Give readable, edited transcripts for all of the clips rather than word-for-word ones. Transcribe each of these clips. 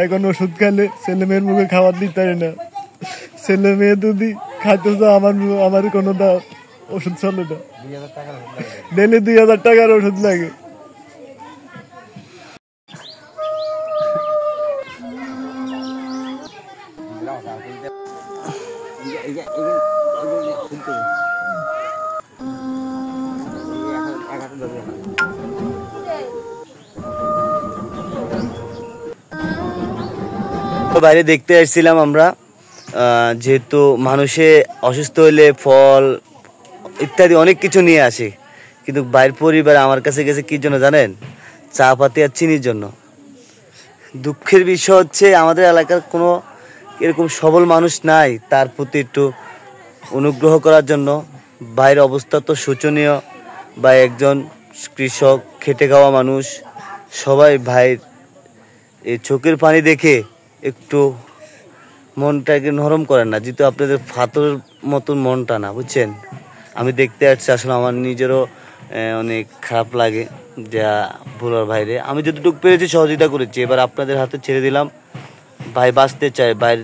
এখন ওষুধ খেলে ছেলে মেয়ের মুখে খাবার দিতে পারে না। ছেলে মেয়ে যদি খাইতে চাও আমার কোনো ওষুধ চলে না, ডেলি 2000 টাকার ওষুধ লাগে। বাইরে দেখতে আসছিলাম আমরা, যেহেতু মানুষে অসুস্থ হলে ফল ইত্যাদি অনেক কিছু নিয়ে আসে, কিন্তু বাইরের পরিবার আমার কাছে গেছে কি জন্য জানেন? চা পাতি আর চিনির জন্য। দুঃখের বিষয় হচ্ছে আমাদের এলাকার কোনো এরকম সবল মানুষ নাই তার প্রতি একটু অনুগ্রহ করার জন্য। বাইরের অবস্থা তো শোচনীয়, বা একজন কৃষক খেটে খাওয়া মানুষ, সবাই ভাইয়ের এই চোখের পানি দেখে একটু মনটাকে নরম করেন না, যেহেতু আপনাদের ফাতরের মতন মনটা না, বুঝছেন? আমি দেখতে আসছি, আসলে আমার নিজেরও অনেক খারাপ লাগে যা ভুলার ভাইরে। আমি যতটুকু পেরেছি সহযোগিতা করেছি, এবার আপনাদের হাতে ছেড়ে দিলাম। ভাই বাঁচতে চায়, ভাইয়ের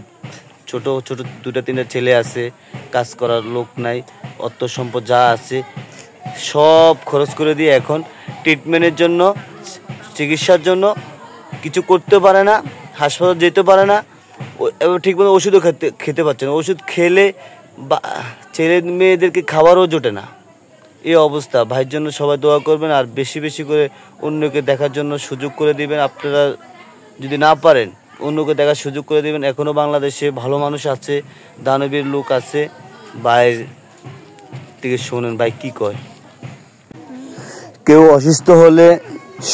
ছোট ছোট 2-3টা ছেলে আছে, কাজ করার লোক নাই, অর্থ সম্পদ যা আছে সব খরচ করে দিয়ে এখন ট্রিটমেন্টের জন্য, চিকিৎসার জন্য কিছু করতে পারে না, হাসপাতাল যেতে পারে না, ঠিকমতো ওষুধও খেতে পারছে না। ওষুধ খেলে বা ছেলে মেয়েদেরকে খাবারও জোটে না, এই অবস্থা। ভাইয়ের জন্য সবাই দোয়া করবেন, আর বেশি বেশি করে অন্যকে দেখার জন্য সুযোগ করে দিবেন। আপনারা যদি না পারেন অন্যকে দেখার সুযোগ করে দিবেন। এখনও বাংলাদেশে ভালো মানুষ আছে, দানবীর লোক আছে। ভাইয়ের থেকে শোনেন ভাই কি কয়। কেউ অসুস্থ হলে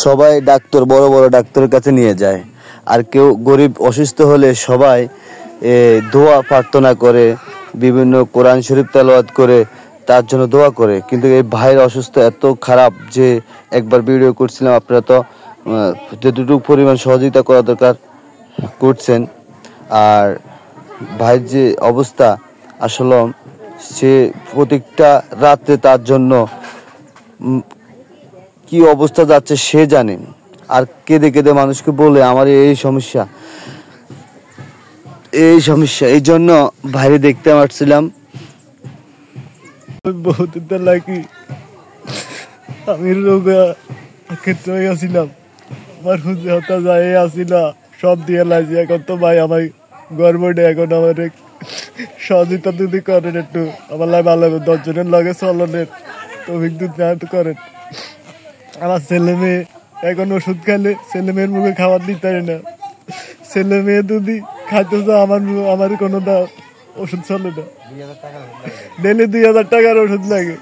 সবাই ডাক্তার, বড় বড় ডাক্তারের কাছে নিয়ে যায়, আর কেউ গরিব অসুস্থ হলে সবাই দোয়া প্রার্থনা করে, বিভিন্ন কোরআন শরীফ তেলাওয়াত করে তার জন্য দোয়া করে। কিন্তু এই ভাইয়ের অসুস্থ এত খারাপ যে একবার ভিডিও করছিলাম, আপনারা তো যতটুকু পরিমাণ সহযোগিতা করা দরকার করছেন। আর ভাইয়ের যে অবস্থা, আসলে সে প্রত্যেকটা রাতে তার জন্য কি অবস্থা যাচ্ছে সে জানে, আর কেঁদে কেঁদে মানুষকে বলে আমার এই সমস্যা, এই জন্য বাইরে দেখতে আসছিলাম। বহুত লাগি আমি রোগা ক্ষেত্রে গেছিলাম, আমার খুঁজে হতা যায় আসিল, সব দিয়ে লাগছি। এখন তো ভাই আমার গর্বটা, এখন আমার সহযোগিতা যদি করেন একটু, আমার লাগে ভালো হবে। 10 জনের লাগে চলনের তো করেন। আমার ছেলে মেয়ে এখন ওষুধ খেলে ছেলে মেয়ের মুখে খাবার দিতে পারে না। ছেলে মেয়ে যদি খাইতে চাও আমার কোনো ওষুধ চলে না, ডেলি 2000 টাকার ওষুধ লাগে।